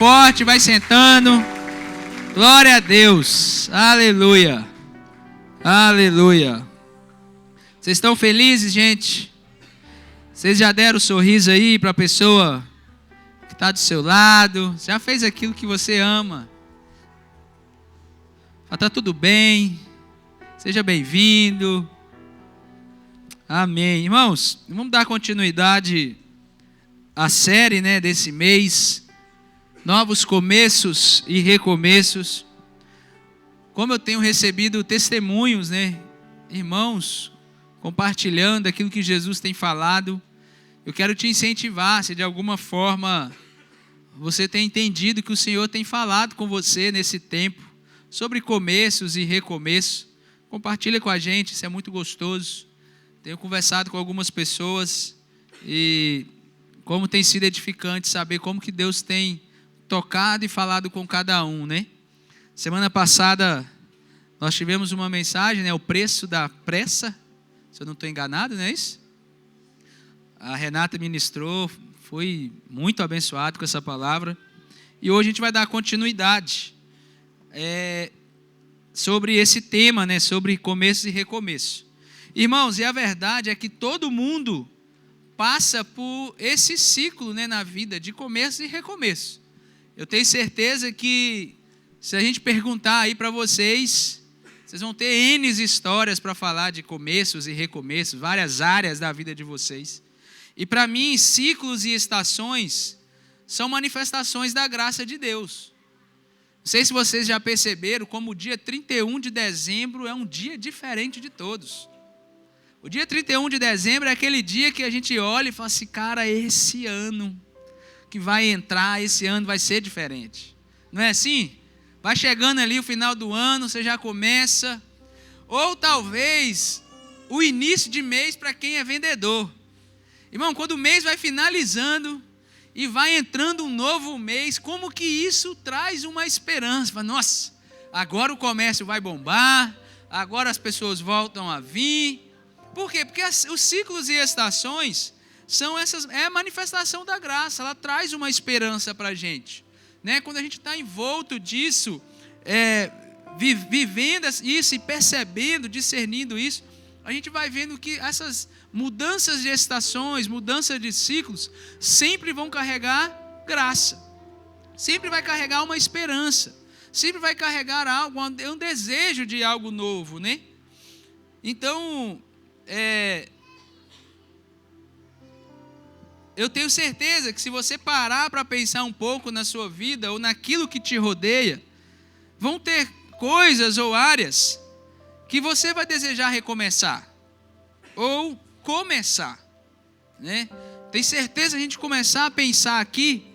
Forte, vai sentando. Glória a Deus. Aleluia. Aleluia. Vocês estão felizes, gente? Vocês já deram um sorriso aí para a pessoa que está do seu lado? Já fez aquilo que você ama? Está tudo bem? Seja bem-vindo. Amém. Irmãos, vamos dar continuidade à série, desse mês. Novos começos e recomeços. Como eu tenho recebido testemunhos, irmãos, compartilhando aquilo que Jesus tem falado, eu quero te incentivar, se de alguma forma você tem entendido que o Senhor tem falado com você nesse tempo, sobre começos e recomeços, compartilha com a gente, isso é muito gostoso. Tenho conversado com algumas pessoas e como tem sido edificante saber como que Deus tem tocado e falado com cada um, Semana passada nós tivemos uma mensagem, o preço da pressa, se eu não estou enganado, não é isso? A Renata ministrou, fui muito abençoado com essa palavra. E hoje a gente vai dar continuidade sobre esse tema, sobre começo e recomeço. Irmãos, e a verdade é que todo mundo passa por esse ciclo na vida de começo e recomeço. Eu tenho certeza que se a gente perguntar aí para vocês, vocês vão ter N histórias para falar de começos e recomeços, várias áreas da vida de vocês. E para mim, ciclos e estações são manifestações da graça de Deus. Não sei se vocês já perceberam como o dia 31 de dezembro é um dia diferente de todos. O dia 31 de dezembro é aquele dia que a gente olha e fala assim, cara, esse ano que vai entrar, esse ano vai ser diferente. Não é assim? Vai chegando ali o final do ano, você já começa. Ou talvez o início de mês para quem é vendedor. Irmão, quando o mês vai finalizando e vai entrando um novo mês, como que isso traz uma esperança? Fala, nossa, agora o comércio vai bombar, agora as pessoas voltam a vir. Por quê? Porque os ciclos e estações é a manifestação da graça, ela traz uma esperança para a gente. Quando a gente está envolto disso, vivendo isso e percebendo, discernindo isso, a gente vai vendo que essas mudanças de estações, mudanças de ciclos, sempre vão carregar graça, sempre vai carregar uma esperança, sempre vai carregar algo, um desejo de algo novo, Então, eu tenho certeza que se você parar para pensar um pouco na sua vida ou naquilo que te rodeia, vão ter coisas ou áreas que você vai desejar recomeçar ou começar, Tem certeza a gente começar a pensar aqui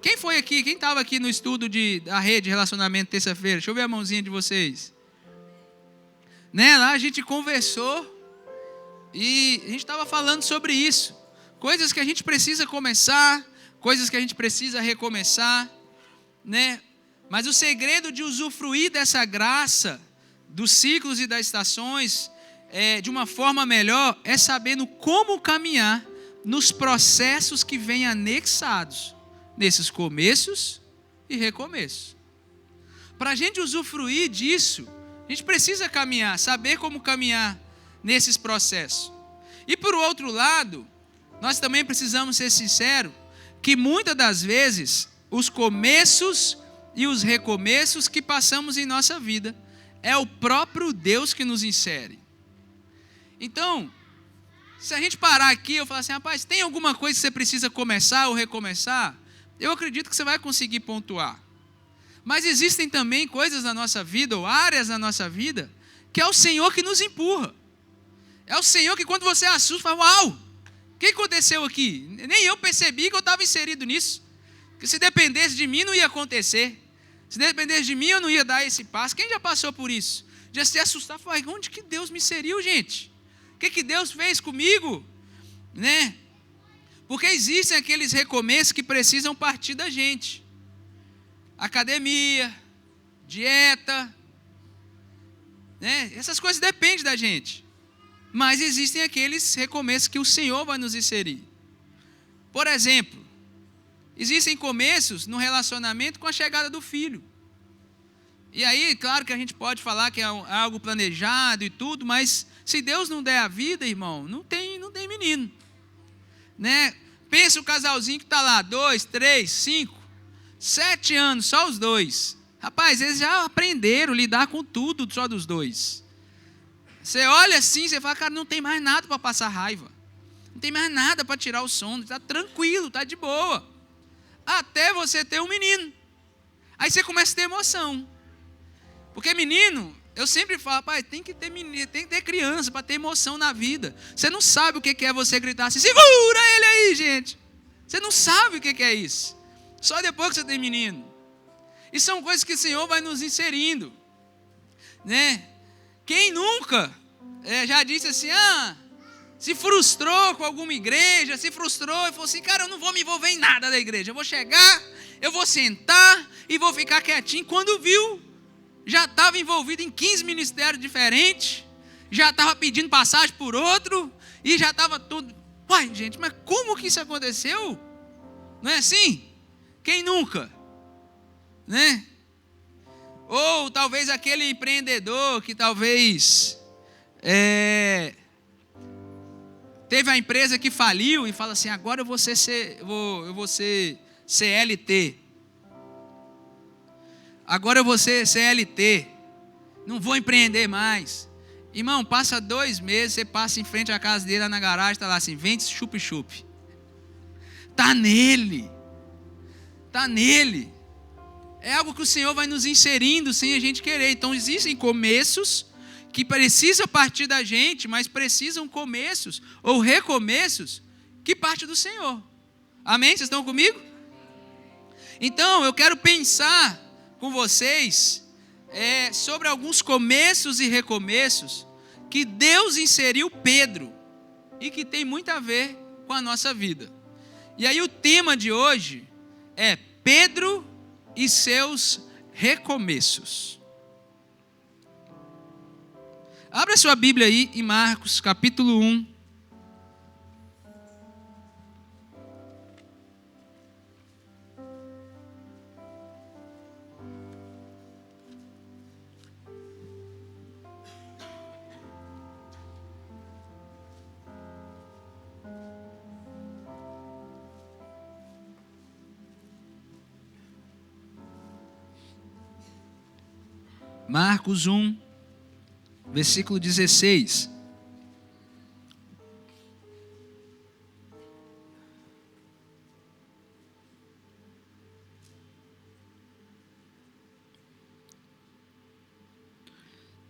quem foi aqui, quem estava aqui no estudo da rede de relacionamento terça-feira? Deixa eu ver a mãozinha de vocês. Lá a gente conversou e a gente estava falando sobre isso. Coisas que a gente precisa começar, coisas que a gente precisa recomeçar, Mas o segredo de usufruir dessa graça, dos ciclos e das estações, de uma forma melhor, é sabendo como caminhar nos processos que vêm anexados nesses começos e recomeços. Para a gente usufruir disso, a gente precisa caminhar, saber como caminhar nesses processos. E por outro lado, nós também precisamos ser sinceros que muitas das vezes os começos e os recomeços que passamos em nossa vida é o próprio Deus que nos insere. Então, se a gente parar aqui e falar assim, rapaz, tem alguma coisa que você precisa começar ou recomeçar? Eu acredito que você vai conseguir pontuar. Mas existem também coisas na nossa vida ou áreas na nossa vida que é o Senhor que nos empurra. É o Senhor que quando você assusta, fala, uau, o que aconteceu aqui? Nem eu percebi que eu estava inserido nisso. Que se dependesse de mim não ia acontecer. Se dependesse de mim eu não ia dar esse passo. Quem já passou por isso? Já se assustar, fala, onde que Deus me inseriu, gente? O que Deus fez comigo? Porque existem aqueles recomeços que precisam partir da gente. Academia, dieta, essas coisas dependem da gente. Mas existem aqueles recomeços que o Senhor vai nos inserir. Por exemplo, Existem começos no relacionamento com a chegada do filho. E aí, claro que a gente pode falar que é algo planejado e tudo, mas se Deus não der a vida, irmão, não tem menino. Né? Pensa o casalzinho que está lá, 2, 3, 5, 7 anos, só os dois. Rapaz, eles já aprenderam a lidar com tudo só dos dois. Você olha assim, você fala, cara, não tem mais nada para passar raiva. Não tem mais nada para tirar o sono, está tranquilo, está de boa. Até você ter um menino. Aí você começa a ter emoção. Porque menino, eu sempre falo, pai, tem que ter menino, tem que ter criança para ter emoção na vida. Você não sabe o que é você gritar assim, segura ele aí, gente. Você não sabe o que é isso. Só depois que você tem menino. E são coisas que o Senhor vai nos inserindo. Né? Quem nunca já disse assim, se frustrou com alguma igreja, se frustrou e falou assim, cara, eu não vou me envolver em nada da igreja. Eu vou chegar, eu vou sentar e vou ficar quietinho. Quando viu, já estava envolvido em 15 ministérios diferentes, já estava pedindo passagem por outro, e já estava tudo. Uai, gente, mas como que isso aconteceu? Não é assim? Quem nunca? Né? Ou talvez aquele empreendedor que talvez teve a empresa que faliu e fala assim, agora eu vou ser CLT. Agora eu vou ser CLT. Não vou empreender mais. Irmão, passa 2 meses, você passa em frente à casa dele lá na garagem, está lá assim, vende chup-chup. Está nele. Está nele. É algo que o Senhor vai nos inserindo sem a gente querer. Então existem começos que precisam partir da gente, mas precisam começos ou recomeços que partem do Senhor. Amém? Vocês estão comigo? Então eu quero pensar com vocês sobre alguns começos e recomeços que Deus inseriu Pedro e que tem muito a ver com a nossa vida. E aí o tema de hoje é Pedro e seus recomeços. Abra sua Bíblia aí em Marcos capítulo 1. Marcos 1, versículo 16.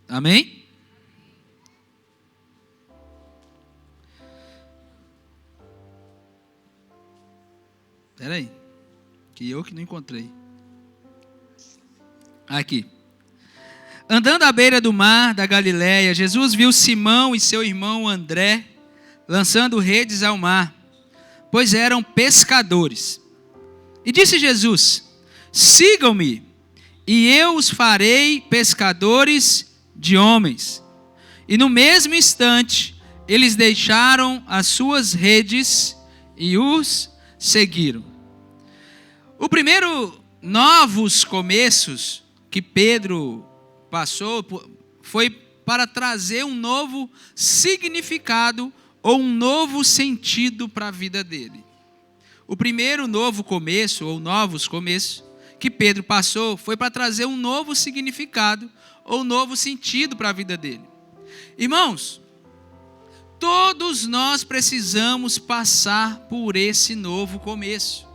Amém? Espera aí, que eu que não encontrei. Aqui. Andando à beira do mar da Galileia, Jesus viu Simão e seu irmão André lançando redes ao mar, pois eram pescadores. E disse Jesus: sigam-me, e eu os farei pescadores de homens. E no mesmo instante, eles deixaram as suas redes e os seguiram. O primeiro novos começos que Pedro passou foi para trazer um novo significado ou um novo sentido para a vida dele. O primeiro novo começo ou novos começos que Pedro passou foi para trazer um novo significado ou um novo sentido para a vida dele. Irmãos, todos nós precisamos passar por esse novo começo.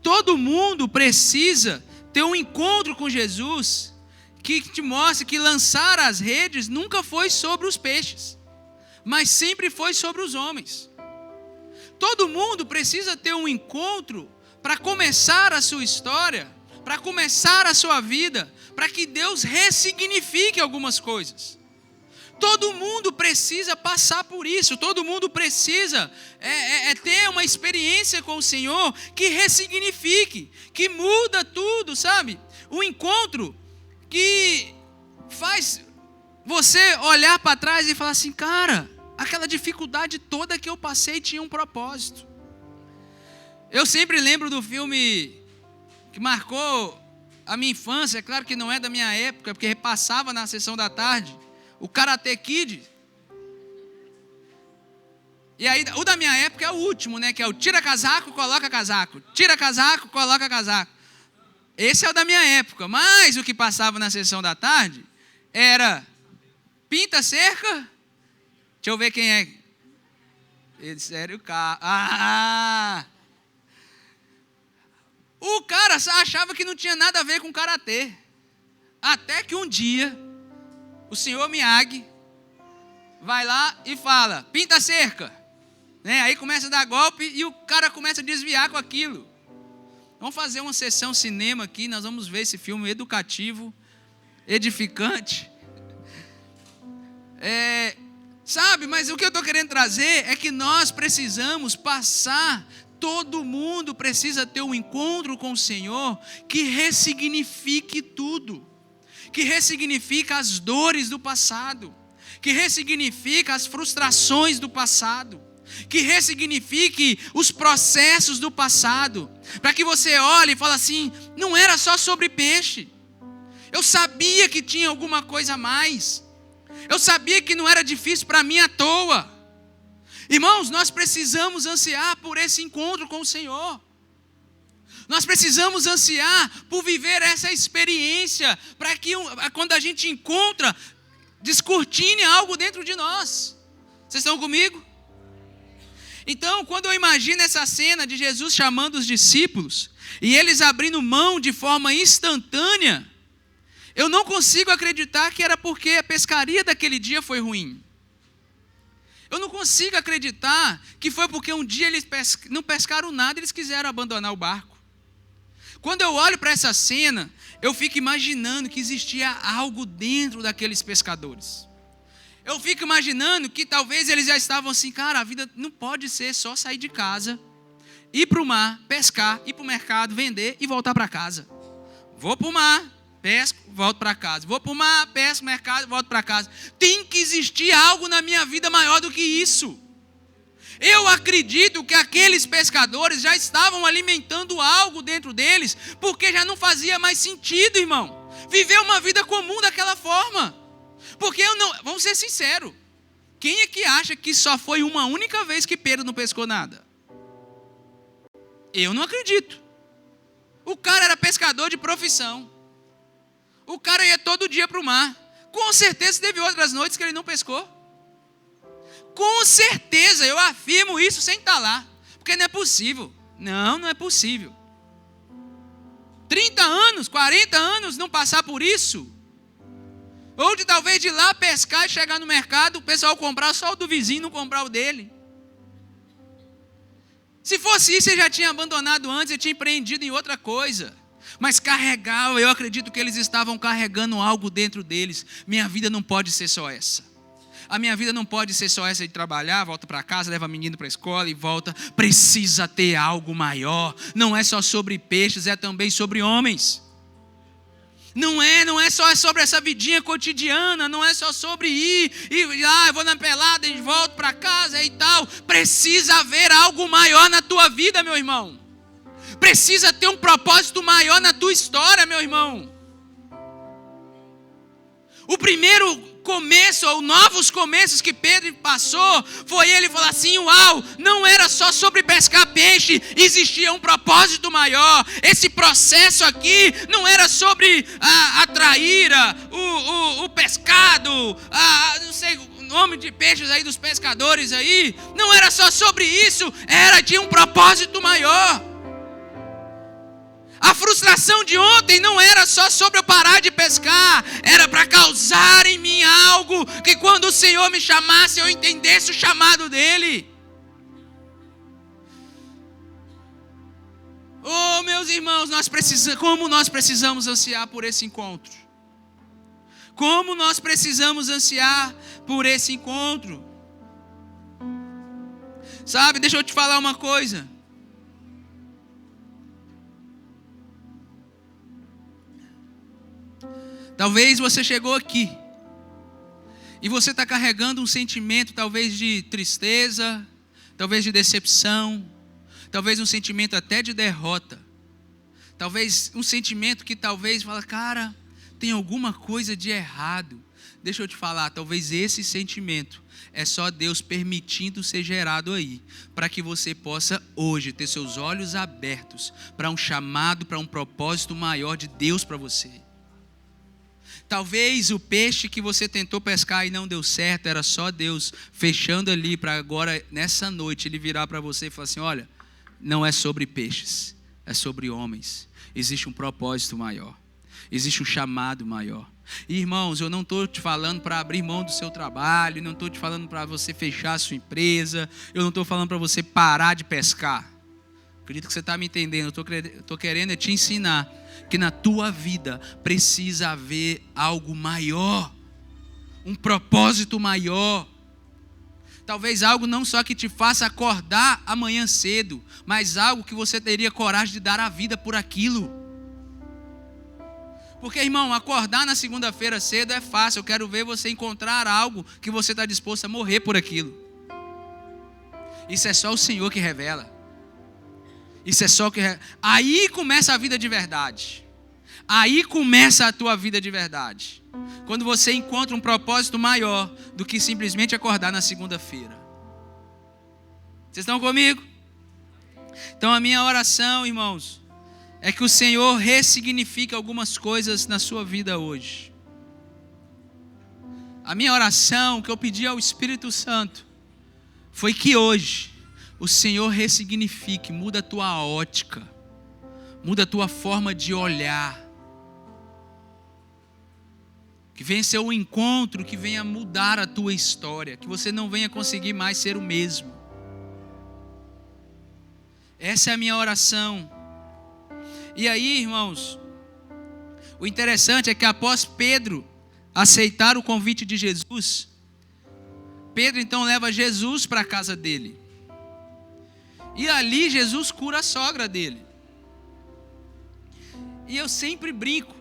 Todo mundo precisa ter um encontro com Jesus que te mostra que lançar as redes nunca foi sobre os peixes, mas sempre foi sobre os homens. Todo mundo precisa ter um encontro para começar a sua história, para começar a sua vida, para que Deus ressignifique algumas coisas. Todo mundo precisa passar por isso, todo mundo precisa ter uma experiência com o Senhor que ressignifique, que muda tudo, sabe? Um encontro que faz você olhar para trás e falar assim, cara, aquela dificuldade toda que eu passei tinha um propósito. Eu sempre lembro do filme que marcou a minha infância, é claro que não é da minha época, porque repassava na sessão da tarde, o Karate Kid. E aí, o da minha época é o último, né? Que é o tira casaco, coloca casaco. Tira casaco, coloca casaco. Esse é o da minha época. Mas o que passava na sessão da tarde era pinta cerca. Deixa eu ver quem é. Sério, cara. O cara achava que não tinha nada a ver com karatê. Até que um dia, o senhor Miyagi vai lá e fala, pinta cerca. Né? Aí começa a dar golpe e o cara começa a desviar com aquilo. Vamos fazer uma sessão cinema aqui, nós vamos ver esse filme educativo, edificante. Sabe, mas o que eu estou querendo trazer é que nós precisamos passar, todo mundo precisa ter um encontro com o Senhor que ressignifique tudo, que ressignifica as dores do passado, que ressignifica as frustrações do passado, que ressignifique os processos do passado, para que você olhe e fale assim, não era só sobre peixe, eu sabia que tinha alguma coisa a mais, eu sabia que não era difícil para mim à toa. Irmãos, nós precisamos ansiar por esse encontro com o Senhor. Nós precisamos ansiar por viver essa experiência, para que quando a gente encontra, descortine algo dentro de nós. Vocês estão comigo? Então, quando eu imagino essa cena de Jesus chamando os discípulos, e eles abrindo mão de forma instantânea, eu não consigo acreditar que era porque a pescaria daquele dia foi ruim. Eu não consigo acreditar que foi porque um dia eles não pescaram nada e eles quiseram abandonar o barco. Quando eu olho para essa cena, eu fico imaginando que existia algo dentro daqueles pescadores. Eu fico imaginando que talvez eles já estavam assim, cara, a vida não pode ser só sair de casa, ir para o mar, pescar, ir para o mercado, vender e voltar para casa. Vou para o mar, pesco, volto para casa. Vou para o mar, pesco, mercado, volto para casa. Tem que existir algo na minha vida maior do que isso. Eu acredito que aqueles pescadores já estavam alimentando algo dentro deles, porque já não fazia mais sentido, irmão, viver uma vida comum daquela forma. Porque vamos ser sinceros, quem é que acha que só foi uma única vez que Pedro não pescou nada? Eu não acredito. O cara era pescador de profissão. O cara ia todo dia para o mar. Com certeza teve outras noites que ele não pescou. Com certeza, eu afirmo isso sem estar lá. Porque não é possível. Não é possível. 30 anos, 40 anos não passar por isso. Ou de talvez de lá pescar e chegar no mercado, o pessoal comprar só o do vizinho, não comprar o dele. Se fosse isso, ele já tinha abandonado antes, ele tinha empreendido em outra coisa. Mas carregava, eu acredito que eles estavam carregando algo dentro deles. Minha vida não pode ser só essa. A minha vida não pode ser só essa de trabalhar, volta para casa, leva menino para a escola e volta. Precisa ter algo maior. Não é só sobre peixes, é também sobre homens. Não é só sobre essa vidinha cotidiana, não é só sobre ir eu vou na pelada e volto para casa e tal. Precisa haver algo maior na tua vida, meu irmão. Precisa ter um propósito maior na tua história, meu irmão. O primeiro começo, ou novos começos que Pedro passou, foi ele falar assim, uau, não era só sobre pescar peixe, existia um propósito maior. Esse processo aqui não era sobre a traíra, o pescado, não sei o nome de peixes aí dos pescadores aí, não era só sobre isso, tinha um propósito maior. A frustração de ontem não era só sobre eu parar de pescar, era para causar em mim algo que quando o Senhor me chamasse, eu entendesse o chamado dEle. Oh, meus irmãos, como nós precisamos ansiar por esse encontro. Como nós precisamos ansiar por esse encontro. Sabe, deixa eu te falar uma coisa. Talvez você chegou aqui e você está carregando um sentimento talvez de tristeza, talvez de decepção, talvez um sentimento até de derrota, talvez um sentimento que talvez fala, cara, tem alguma coisa de errado. Deixa eu te falar, talvez esse sentimento é só Deus permitindo ser gerado aí, para que você possa hoje ter seus olhos abertos para um chamado, para um propósito maior de Deus para você. Talvez o peixe que você tentou pescar e não deu certo, era só Deus fechando ali para agora, nessa noite, Ele virar para você e falar assim, olha, não é sobre peixes, é sobre homens. Existe um propósito maior, existe um chamado maior. E, irmãos, eu não estou te falando para abrir mão do seu trabalho, não estou te falando para você fechar a sua empresa, eu não estou falando para você parar de pescar. Acredito que você está me entendendo. Eu estou querendo te ensinar que na tua vida precisa haver algo maior, um propósito maior. Talvez algo não só que te faça acordar amanhã cedo, mas algo que você teria coragem de dar a vida por aquilo. Porque, irmão, acordar na segunda-feira cedo é fácil. Eu quero ver você encontrar algo que você está disposto a morrer por aquilo. Isso é só o Senhor que revela. Isso é só o que revela. Aí começa a vida de verdade. Aí começa a tua vida de verdade. Quando você encontra um propósito maior do que simplesmente acordar na segunda-feira. Vocês estão comigo? Então a minha oração, irmãos, é que o Senhor ressignifique algumas coisas na sua vida hoje. A minha oração que eu pedi ao Espírito Santo foi que hoje o Senhor ressignifique, muda a tua ótica, muda a tua forma de olhar. Que venha ser um encontro que venha mudar a tua história, que você não venha conseguir mais ser o mesmo. Essa é a minha oração. E aí, irmãos, o interessante é que após Pedro aceitar o convite de Jesus, Pedro então leva Jesus para a casa dele. E ali Jesus cura a sogra dele. E eu sempre brinco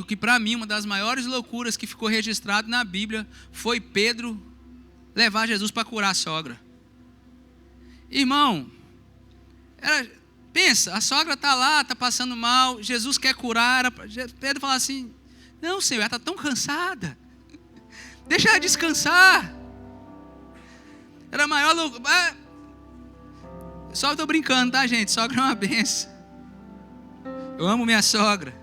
que para mim uma das maiores loucuras que ficou registrado na Bíblia foi Pedro levar Jesus para curar a sogra. Irmão, pensa, a sogra está lá, está passando mal, Jesus quer curar. Pedro fala assim, não, Senhor, ela está tão cansada, deixa ela descansar. Era a maior loucura. Só estou brincando, tá, gente? Sogra é uma benção. Eu amo minha sogra.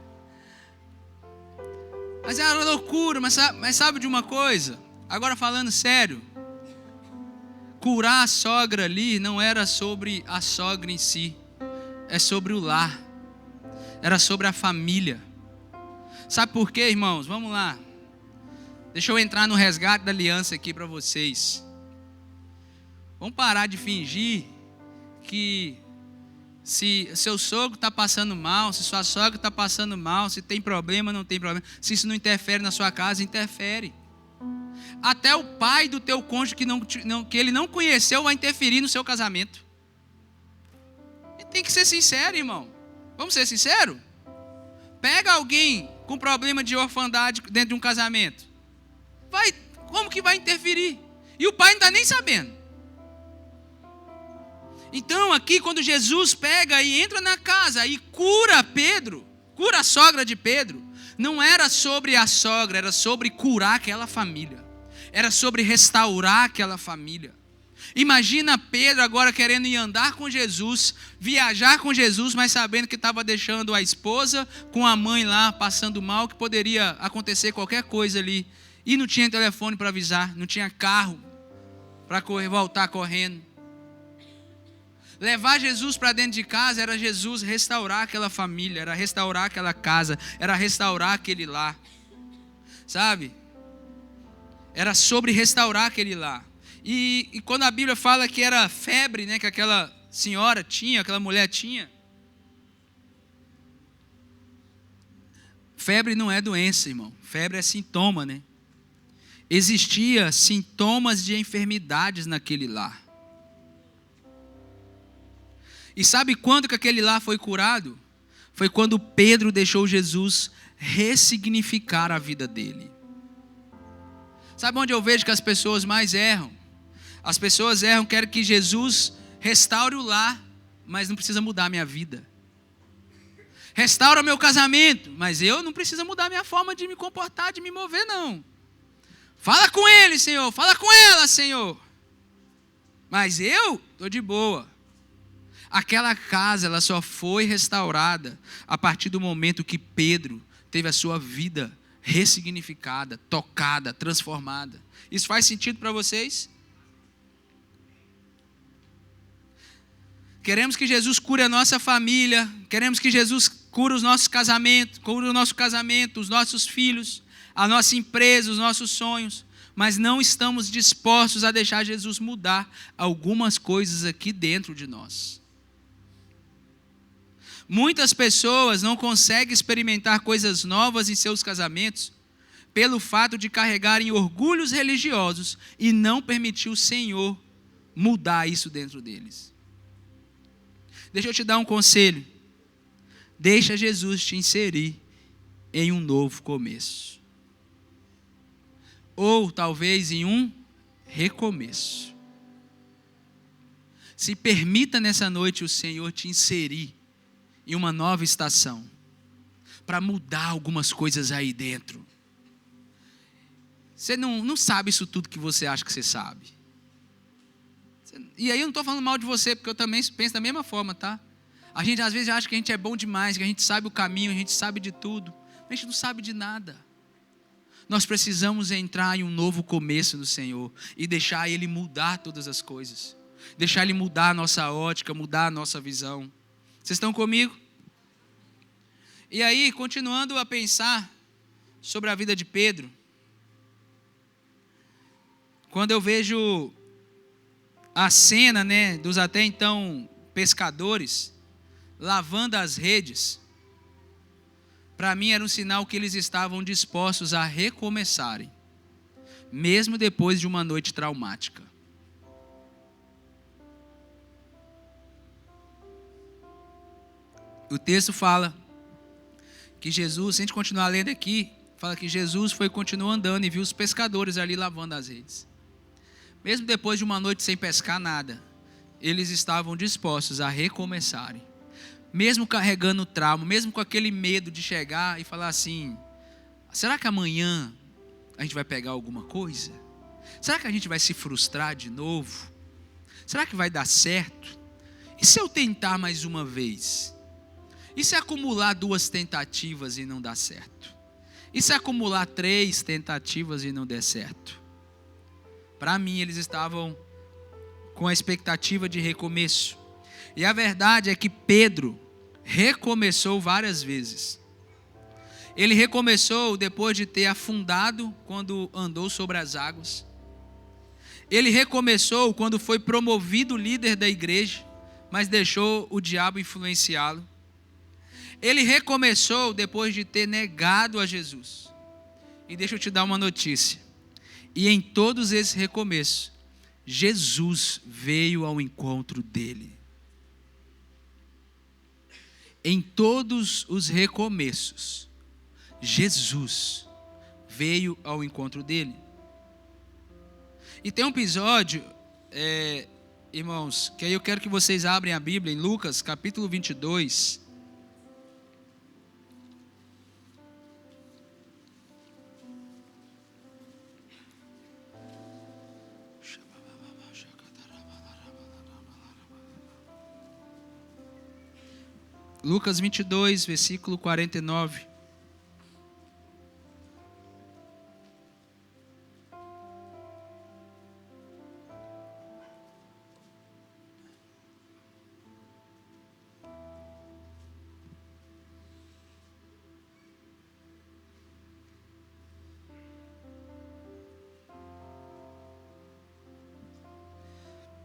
Mas era uma loucura, mas sabe de uma coisa? Agora falando sério, curar a sogra ali não era sobre a sogra em si, é sobre o lar, era sobre a família. Sabe por quê, irmãos? Vamos lá. Deixa eu entrar no resgate da aliança aqui para vocês. Vamos parar de fingir que se seu sogro está passando mal, se sua sogra está passando mal, se tem problema, não tem problema, se isso não interfere na sua casa, interfere. Até o pai do teu cônjuge que ele não conheceu vai interferir no seu casamento. E tem que ser sincero, irmão. Vamos ser sinceros? Pega alguém com problema de orfandade dentro de um casamento. Como que vai interferir? E o pai não está nem sabendo. Então aqui quando Jesus pega e entra na casa e cura Pedro, cura a sogra de Pedro, não era sobre a sogra, era sobre curar aquela família. Era sobre restaurar aquela família. Imagina Pedro agora querendo ir andar com Jesus, viajar com Jesus, mas sabendo que estava deixando a esposa com a mãe lá passando mal, que poderia acontecer qualquer coisa ali. E não tinha telefone para avisar, não tinha carro para voltar correndo. Levar Jesus para dentro de casa era Jesus restaurar aquela família, era restaurar aquela casa, era restaurar aquele lar. Sabe? Era sobre restaurar aquele lar. E quando a Bíblia fala que era febre, né, que aquela senhora tinha, aquela mulher tinha. Febre não é doença, irmão. Febre é sintoma, né? Existia sintomas de enfermidades naquele lar. E sabe quando que aquele lar foi curado? Foi quando Pedro deixou Jesus ressignificar a vida dele. Sabe onde eu vejo que as pessoas mais erram? As pessoas erram, querem que Jesus restaure o lar, mas não precisa mudar a minha vida. Restaura meu casamento, mas eu não preciso mudar a minha forma de me comportar, de me mover, não. Fala com ele, Senhor. Fala com ela, Senhor. Mas eu estou de boa. Aquela casa, ela só foi restaurada a partir do momento que Pedro teve a sua vida ressignificada, tocada, transformada. Isso faz sentido para vocês? Queremos que Jesus cure a nossa família, queremos que Jesus cure os nossos casamentos, cure o nosso casamento, os nossos filhos, a nossa empresa, os nossos sonhos, mas não estamos dispostos a deixar Jesus mudar algumas coisas aqui dentro de nós. Muitas pessoas não conseguem experimentar coisas novas em seus casamentos pelo fato de carregarem orgulhos religiosos e não permitir o Senhor mudar isso dentro deles. Deixa eu te dar um conselho. Deixa Jesus te inserir em um novo começo. Ou talvez em um recomeço. Se permita nessa noite o Senhor te inserir em uma nova estação, para mudar algumas coisas aí dentro. Você não sabe isso tudo que você acha que você sabe. E aí eu não estou falando mal de você, porque eu também penso da mesma forma, tá? A gente às vezes acha que a gente é bom demais, que a gente sabe o caminho, a gente sabe de tudo. A gente não sabe de nada. Nós precisamos entrar em um novo começo no Senhor e deixar Ele mudar todas as coisas. Deixar Ele mudar a nossa ótica, mudar a nossa visão. Vocês estão comigo? E aí, continuando a pensar sobre a vida de Pedro, quando eu vejo a cena, dos até então pescadores lavando as redes, para mim era um sinal que eles estavam dispostos a recomeçarem, mesmo depois de uma noite traumática. O texto fala que Jesus, se a gente continuar lendo aqui, fala que Jesus continuou andando e viu os pescadores ali lavando as redes. Mesmo depois de uma noite sem pescar nada, eles estavam dispostos a recomeçarem. Mesmo carregando o trauma, mesmo com aquele medo de chegar e falar assim: será que amanhã a gente vai pegar alguma coisa? Será que a gente vai se frustrar de novo? Será que vai dar certo? E se eu tentar mais uma vez? E se acumular 2 tentativas e não dar certo? E se acumular 3 tentativas e não der certo? Para mim, eles estavam com a expectativa de recomeço. E a verdade é que Pedro recomeçou várias vezes. Ele recomeçou depois de ter afundado quando andou sobre as águas. Ele recomeçou quando foi promovido líder da igreja, mas deixou o diabo influenciá-lo. Ele recomeçou depois de ter negado a Jesus. E deixa eu te dar uma notícia. E em todos esses recomeços, Jesus veio ao encontro dele. Em todos os recomeços, Jesus veio ao encontro dele. E tem um episódio, irmãos, que aí eu quero que vocês abrem a Bíblia em Lucas, capítulo 22. Lucas 22, versículo 49.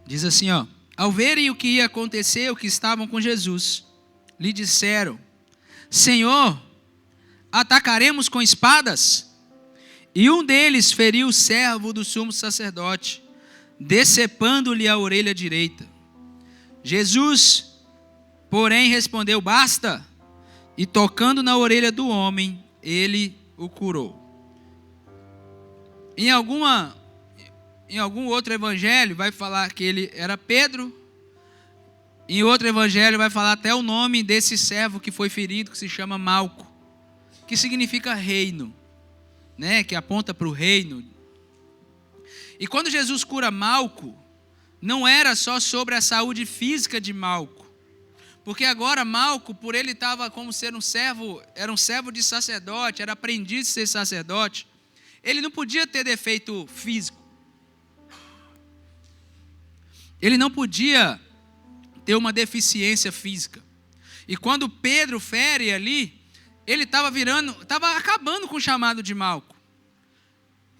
Diz assim, ao verem o que ia acontecer, o que estavam com Jesus, lhe disseram: Senhor, atacaremos com espadas? E um deles feriu o servo do sumo sacerdote, decepando-lhe a orelha direita. Jesus, porém, respondeu: basta. E tocando na orelha do homem, ele o curou. Em alguma em algum outro evangelho vai falar que ele era Pedro. Em outro evangelho vai falar até o nome desse servo que foi ferido, que se chama Malco, que significa reino, né? Que aponta para o reino. E quando Jesus cura Malco, não era só sobre a saúde física de Malco, porque agora Malco, por ele estava como ser um servo, era um servo de sacerdote, era aprendiz de ser sacerdote, ele não podia ter defeito físico. Ele não podia ter uma deficiência física. E quando Pedro fere ali, ele estava acabando com o chamado de Malco.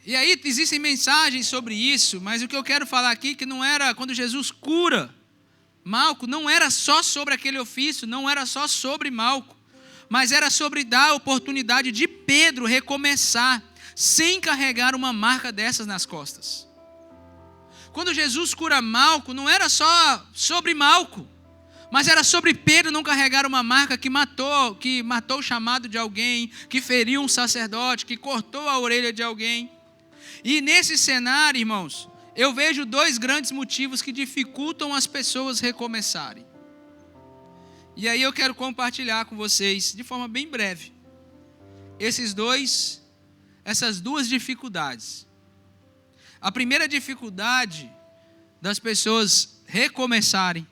E aí existem mensagens sobre isso, mas o que eu quero falar aqui, que não era, quando Jesus cura Malco, não era só sobre aquele ofício, não era só sobre Malco, mas era sobre dar a oportunidade de Pedro recomeçar, sem carregar uma marca dessas nas costas. Quando Jesus cura Malco, não era só sobre Malco, mas era sobre Pedro não carregar uma marca que matou o chamado de alguém, que feriu um sacerdote, que cortou a orelha de alguém. E nesse cenário, irmãos, eu vejo dois grandes motivos que dificultam as pessoas recomeçarem. E aí eu quero compartilhar com vocês, de forma bem breve, essas duas dificuldades. A primeira dificuldade das pessoas recomeçarem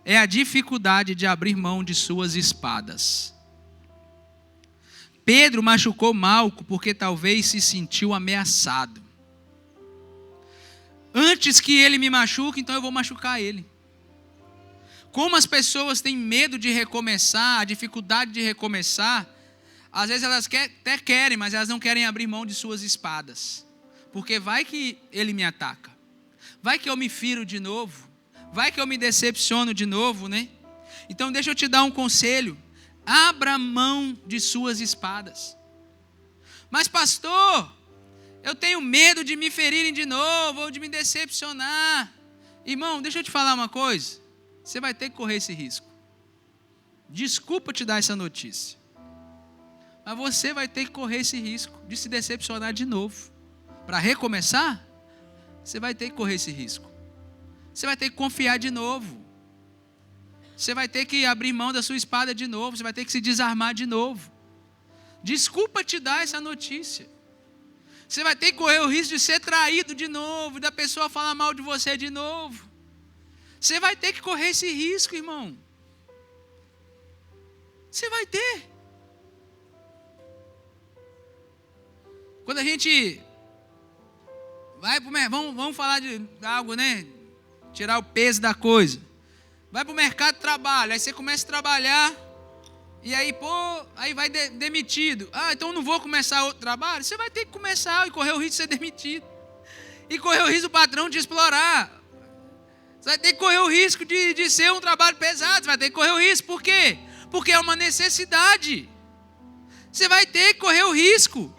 é a dificuldade de abrir mão de suas espadas. Pedro machucou Malco porque talvez se sentiu ameaçado. Antes que ele me machuque, então eu vou machucar ele. Como as pessoas têm medo de recomeçar, a dificuldade de recomeçar, às vezes elas até querem, mas elas não querem abrir mão de suas espadas. Porque vai que ele me ataca. Vai que eu me firo de novo. Vai que eu me decepciono de novo, né? Então deixa eu te dar um conselho. Abra mão de suas espadas. Mas pastor, eu tenho medo de me ferirem de novo, ou de me decepcionar. Irmão, deixa eu te falar uma coisa. Você vai ter que correr esse risco. Desculpa te dar essa notícia. Mas você vai ter que correr esse risco de se decepcionar de novo. Para recomeçar, você vai ter que correr esse risco. Você vai ter que confiar de novo. Você vai ter que abrir mão da sua espada de novo. Você vai ter que se desarmar de novo. Desculpa te dar essa notícia. Você vai ter que correr o risco de ser traído de novo, da pessoa falar mal de você de novo. Você vai ter que correr esse risco, irmão. Você vai ter. Quando a gente vai para o mercado, vamos falar de algo, né? Tirar o peso da coisa. Vai para o mercado de trabalho, aí você começa a trabalhar, e aí, aí vai demitido. Então eu não vou começar outro trabalho? Você vai ter que começar e correr o risco de ser demitido. E correr o risco do patrão de explorar. Você vai ter que correr o risco de ser um trabalho pesado. Você vai ter que correr o risco. Por quê? Porque é uma necessidade. Você vai ter que correr o risco.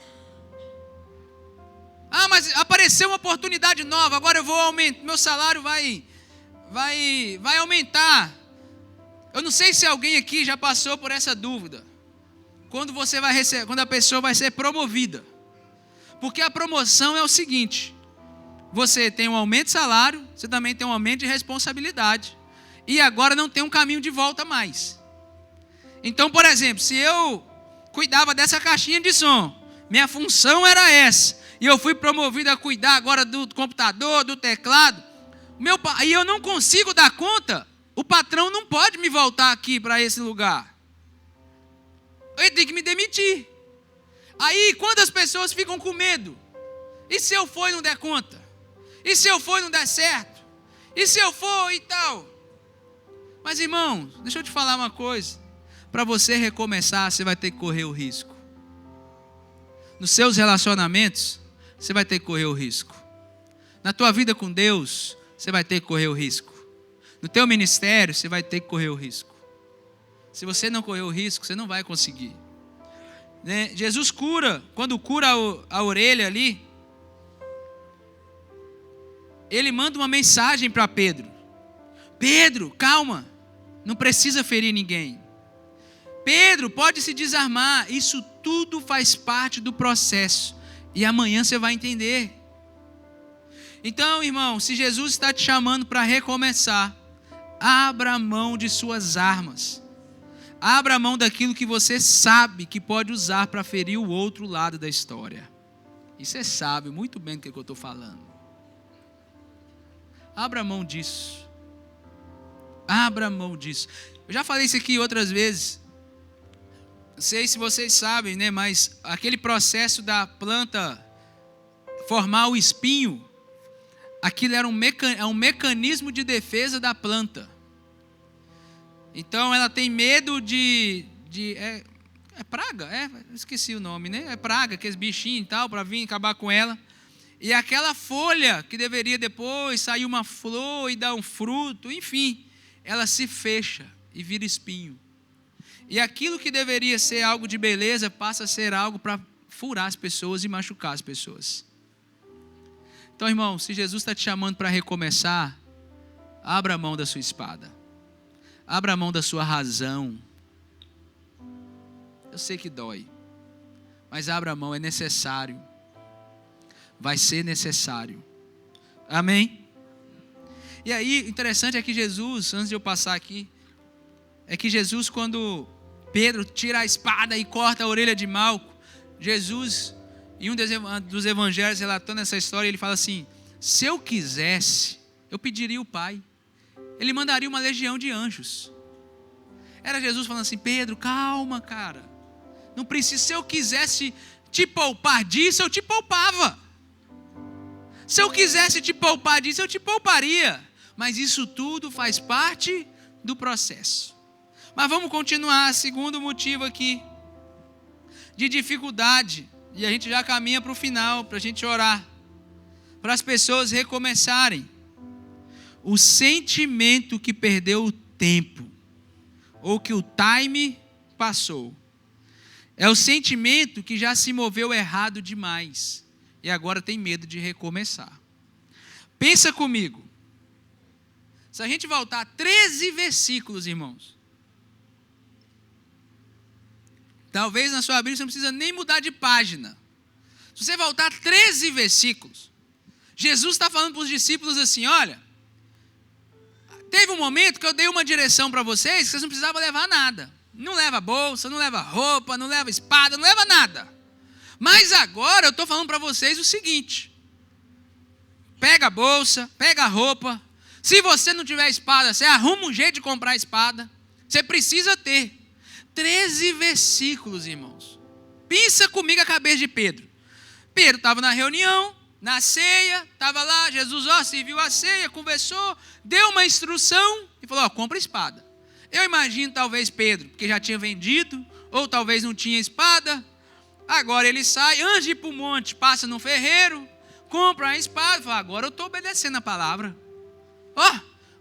Mas apareceu uma oportunidade nova. Agora eu vou aumentar. Meu salário vai aumentar. Eu não sei se alguém aqui já passou por essa dúvida. Quando a pessoa vai ser promovida. Porque a promoção é o seguinte. Você tem um aumento de salário, você também tem um aumento de responsabilidade. E agora não tem um caminho de volta mais. Então, por exemplo, se eu cuidava dessa caixinha de som, minha função era essa, e eu fui promovido a cuidar agora do computador, do teclado, e eu não consigo dar conta, o patrão não pode me voltar aqui para esse lugar. Ele tem que me demitir. Aí, quando as pessoas ficam com medo, e se eu for e não der conta? E se eu for e não der certo? E se eu for e tal? Mas, irmão, deixa eu te falar uma coisa. Para você recomeçar, você vai ter que correr o risco. Nos seus relacionamentos, você vai ter que correr o risco. Na tua vida com Deus, você vai ter que correr o risco. No teu ministério, você vai ter que correr o risco. Se você não correr o risco, você não vai conseguir. Né? Jesus cura, quando cura a orelha ali, ele manda uma mensagem para Pedro. Pedro, calma, não precisa ferir ninguém. Pedro, pode se desarmar, isso tudo faz parte do processo. E amanhã você vai entender. Então, irmão, se Jesus está te chamando para recomeçar, abra mão de suas armas. Abra mão daquilo que você sabe que pode usar para ferir o outro lado da história. E você sabe muito bem do que eu estou falando. Abra mão disso. Abra mão disso. Eu já falei isso aqui outras vezes. Não sei se vocês sabem, né? Mas aquele processo da planta formar o espinho, aquilo era um mecanismo de defesa da planta. Então ela tem medo de praga, esqueci o nome, né? É praga, aqueles bichinhos e tal, para vir acabar com ela. E aquela folha que deveria depois sair uma flor e dar um fruto, enfim, ela se fecha e vira espinho. E aquilo que deveria ser algo de beleza passa a ser algo para furar as pessoas e machucar as pessoas. Então, irmão, se Jesus está te chamando para recomeçar, abra a mão da sua espada. Abra a mão da sua razão. Eu sei que dói, mas abra a mão, é necessário. Vai ser necessário. Amém? E aí, interessante é que Jesus, antes de eu passar aqui, é que Jesus, quando Pedro tira a espada e corta a orelha de Malco, Jesus, em um dos evangelhos relatando essa história, ele fala assim: se eu quisesse, eu pediria o Pai. Ele mandaria uma legião de anjos. Era Jesus falando assim: Pedro, calma, cara. Não precisa, se eu quisesse te poupar disso, eu te poupava. Se eu quisesse te poupar disso, eu te pouparia. Mas isso tudo faz parte do processo. Mas vamos continuar, segundo motivo aqui, de dificuldade. E a gente já caminha para o final, para a gente orar. Para as pessoas recomeçarem. O sentimento que perdeu o tempo, ou que o time passou, é o sentimento que já se moveu errado demais e agora tem medo de recomeçar. Pensa comigo. Se a gente voltar 13 versículos, irmãos, talvez na sua Bíblia você não precisa nem mudar de página. Se você voltar 13 versículos, Jesus está falando para os discípulos assim: olha, teve um momento que eu dei uma direção para vocês que vocês não precisavam levar nada. Não leva bolsa, não leva roupa, não leva espada, não leva nada. Mas agora eu estou falando para vocês o seguinte: pega a bolsa, pega a roupa. Se você não tiver espada, você arruma um jeito de comprar espada. Você precisa ter. 13 versículos, irmãos. Pensa comigo a cabeça de Pedro. Pedro estava na reunião, na ceia, estava lá, Jesus serviu a ceia, conversou, deu uma instrução e falou: compra espada. Eu imagino talvez Pedro, porque já tinha vendido, ou talvez não tinha espada. Agora ele sai, antes de ir para o monte, passa no ferreiro, compra a espada, fala: agora eu estou obedecendo a palavra.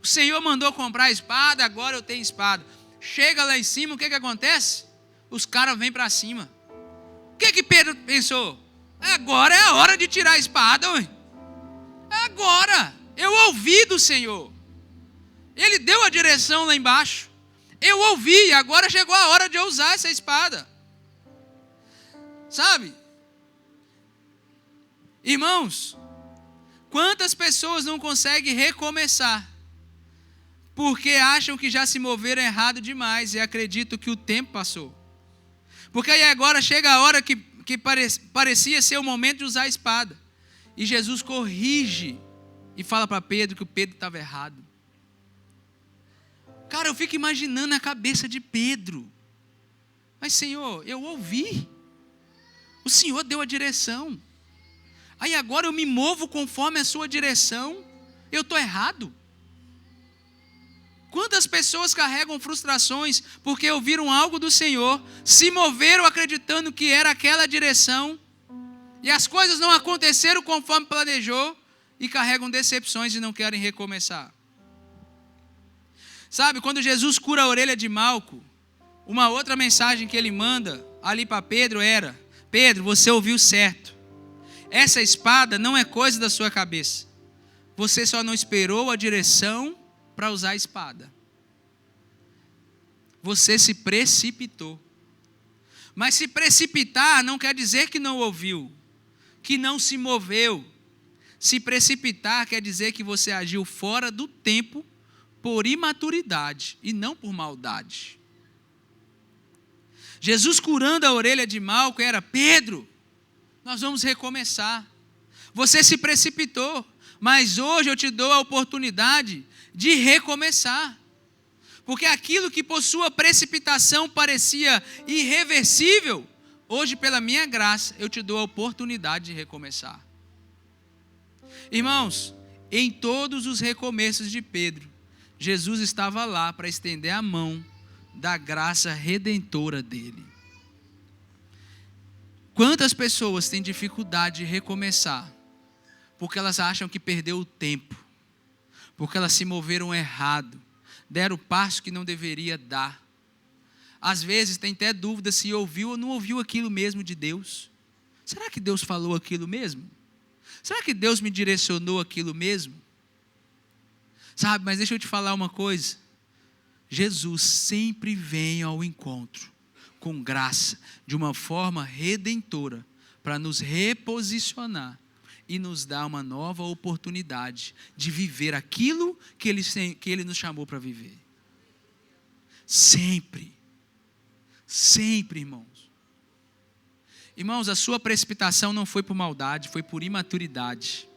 O Senhor mandou comprar a espada, agora eu tenho espada. Chega lá em cima, o que acontece? Os caras vêm para cima. O que Pedro pensou? Agora é a hora de tirar a espada. Agora, eu ouvi do Senhor. Ele deu a direção lá embaixo. Eu ouvi, agora chegou a hora de eu usar essa espada. Sabe? Irmãos, quantas pessoas não conseguem recomeçar porque acham que já se moveram errado demais e acreditam que o tempo passou? Porque aí agora chega a hora que parecia ser o momento de usar a espada. E Jesus corrige e fala para Pedro que o Pedro estava errado. Cara, eu fico imaginando a cabeça de Pedro. Mas Senhor, eu ouvi. O Senhor deu a direção. Aí agora eu me movo conforme a sua direção. Eu estou errado. Quantas pessoas carregam frustrações porque ouviram algo do Senhor, se moveram acreditando que era aquela direção, e as coisas não aconteceram conforme planejou, e carregam decepções e não querem recomeçar. Sabe, quando Jesus cura a orelha de Malco, uma outra mensagem que ele manda ali para Pedro era: Pedro, você ouviu certo. Essa espada não é coisa da sua cabeça. Você só não esperou a direção para usar a espada. Você se precipitou. Mas se precipitar não quer dizer que não ouviu, que não se moveu. Se precipitar quer dizer que você agiu fora do tempo por imaturidade e não por maldade. Jesus curando a orelha de Malco era: Pedro, nós vamos recomeçar. Você se precipitou, mas hoje eu te dou a oportunidade de recomeçar. Porque aquilo que por sua precipitação parecia irreversível, hoje pela minha graça eu te dou a oportunidade de recomeçar. Irmãos, em todos os recomeços de Pedro, Jesus estava lá para estender a mão da graça redentora dele. Quantas pessoas têm dificuldade de recomeçar porque elas acham que perdeu o tempo, porque elas se moveram errado, deram o passo que não deveria dar. Às vezes tem até dúvida se ouviu ou não ouviu aquilo mesmo de Deus. Será que Deus falou aquilo mesmo? Será que Deus me direcionou aquilo mesmo? Sabe, mas deixa eu te falar uma coisa. Jesus sempre vem ao encontro com graça, de uma forma redentora, para nos reposicionar e nos dar uma nova oportunidade de viver aquilo que Ele nos chamou para viver. Sempre, sempre, irmãos. Irmãos, a sua precipitação não foi por maldade, foi por imaturidade.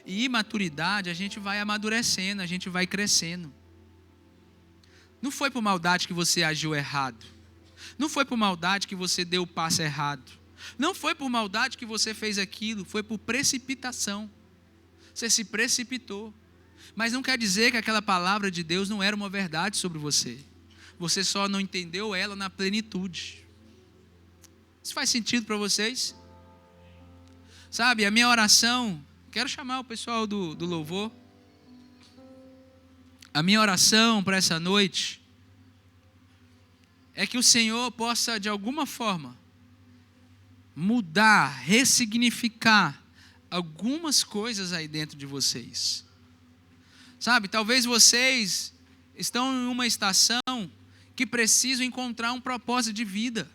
E imaturidade a gente vai amadurecendo, a gente vai crescendo. Não foi por maldade que você agiu errado. Não foi por maldade que você deu o passo errado. Não foi por maldade que você fez aquilo, foi por precipitação. Você se precipitou. Mas não quer dizer que aquela palavra de Deus não era uma verdade sobre você. Você só não entendeu ela na plenitude. Isso faz sentido para vocês? Sabe, a minha oração, quero chamar o pessoal do louvor. A minha oração para essa noite é que o Senhor possa, de alguma forma, mudar, ressignificar algumas coisas aí dentro de vocês. Sabe, talvez vocês estão em uma estação que precisam encontrar um propósito de vida.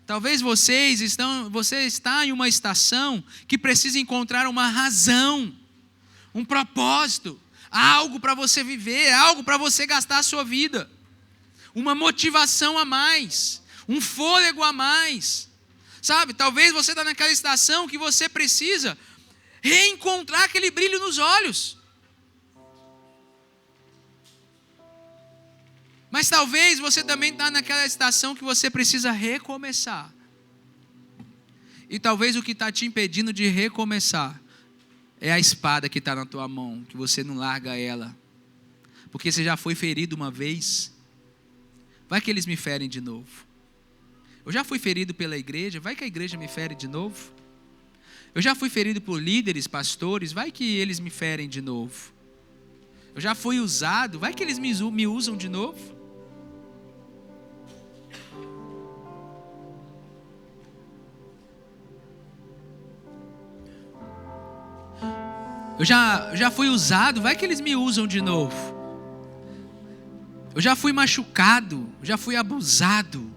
Talvez você está em uma estação que precisa encontrar uma razão, um propósito, algo para você viver, algo para você gastar a sua vida. Uma motivação a mais, um fôlego a mais. Sabe, talvez você está naquela estação que você precisa reencontrar aquele brilho nos olhos. Mas talvez você também está naquela estação que você precisa recomeçar. E talvez o que está te impedindo de recomeçar é a espada que está na tua mão, que você não larga ela. Porque você já foi ferido uma vez. Vai que eles me ferem de novo. Eu já fui ferido pela igreja, vai que a igreja me fere de novo. Eu já fui ferido por líderes, pastores, vai que eles me ferem de novo. Eu já fui usado, vai que eles me usam de novo. Eu já fui usado, vai que eles me usam de novo. Eu já fui machucado, já fui abusado.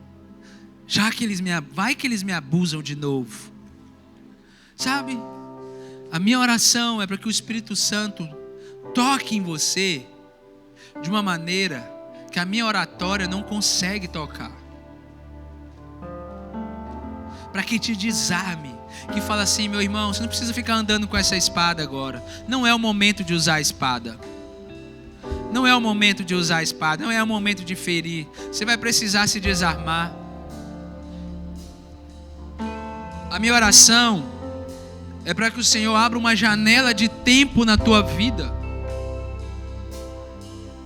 Vai que eles me abusam de novo. Sabe? A minha oração é para que o Espírito Santo toque em você de uma maneira que a minha oratória não consegue tocar. Para que te desarme, que fala assim: meu irmão, você não precisa ficar andando com essa espada agora. Não é o momento de usar a espada. Não é o momento de usar a espada, não é o momento de ferir. Você vai precisar se desarmar. A minha oração é para que o Senhor abra uma janela de tempo na tua vida,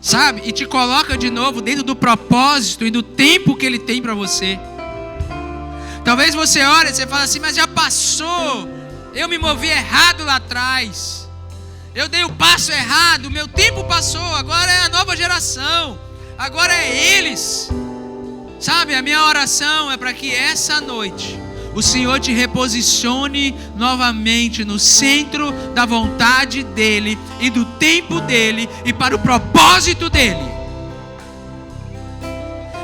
sabe? E te coloca de novo dentro do propósito e do tempo que Ele tem para você. Talvez você olhe e você fala assim: mas já passou, eu me movi errado lá atrás, eu dei o passo errado, meu tempo passou, agora é a nova geração, agora é eles. Sabe, a minha oração é para que essa noite o Senhor te reposicione novamente no centro da vontade dEle e do tempo dEle e para o propósito dEle.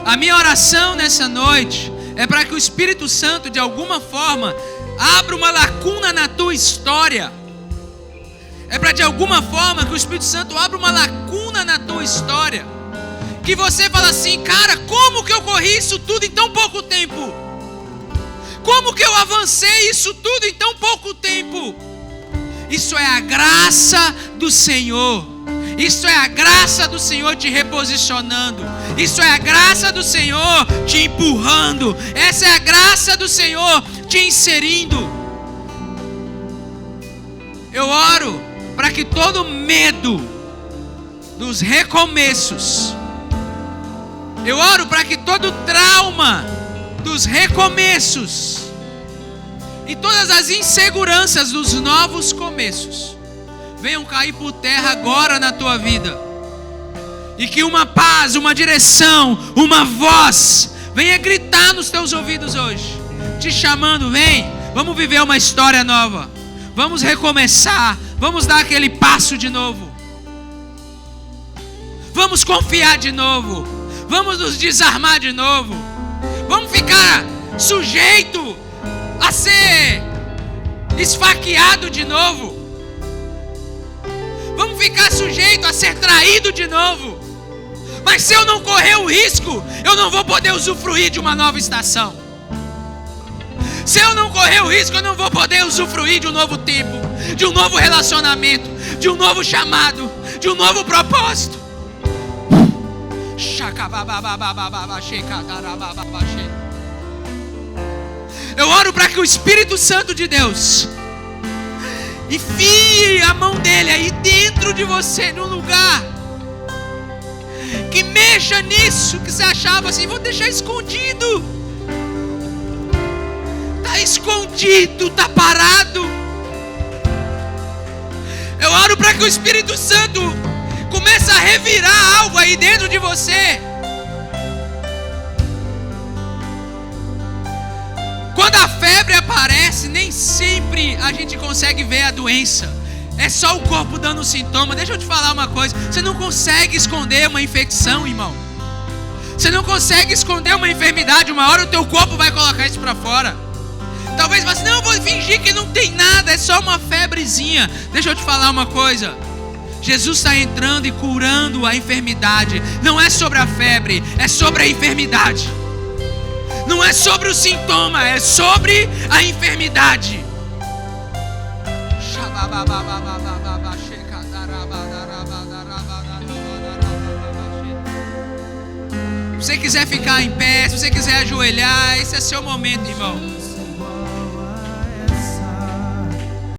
A minha oração nessa noite é para que o Espírito Santo, de alguma forma, abra uma lacuna na tua história É para de alguma forma que o Espírito Santo abra uma lacuna na tua história. Que você fala assim, cara, como que eu corri isso tudo em tão pouco tempo? Como que eu avancei isso tudo em tão pouco tempo? Isso é a graça do Senhor. Isso é a graça do Senhor te reposicionando. Isso é a graça do Senhor te empurrando. Essa é a graça do Senhor te inserindo. Eu oro para que todo medo dos recomeços, eu oro para que todo trauma dos recomeços e todas as inseguranças dos novos começos venham cair por terra agora na tua vida. E que uma paz, uma direção, uma voz venha gritar nos teus ouvidos hoje, te chamando, vem, vamos viver uma história nova. Vamos recomeçar, vamos dar aquele passo de novo. Vamos confiar de novo. Vamos nos desarmar de novo. Vamos ficar sujeito a ser esfaqueado de novo. Vamos ficar sujeito a ser traído de novo. Mas se eu não correr o risco, eu não vou poder usufruir de uma nova estação. Se eu não correr o risco, eu não vou poder usufruir de um novo tempo, de um novo relacionamento, de um novo chamado, de um novo propósito. Eu oro para que o Espírito Santo de Deus enfie a mão dele aí dentro de você, num lugar que mexa nisso que você achava assim, vou deixar escondido. Está escondido, está parado. Eu oro para que o Espírito Santo comece a revirar algo aí dentro de você. Quando a febre aparece, nem sempre a gente consegue ver a doença. É só o corpo dando sintoma. Deixa eu te falar uma coisa. Você não consegue esconder uma infecção, irmão. Você não consegue esconder uma enfermidade. Uma hora o teu corpo vai colocar isso para fora. Talvez você, não, eu vou fingir que não tem nada, é só uma febrezinha. Deixa eu te falar uma coisa. Jesus está entrando e curando a enfermidade. Não é sobre a febre, é sobre a enfermidade. Não é sobre o sintoma, é sobre a enfermidade. Se você quiser ficar em pé, se você quiser ajoelhar, esse é seu momento, irmão.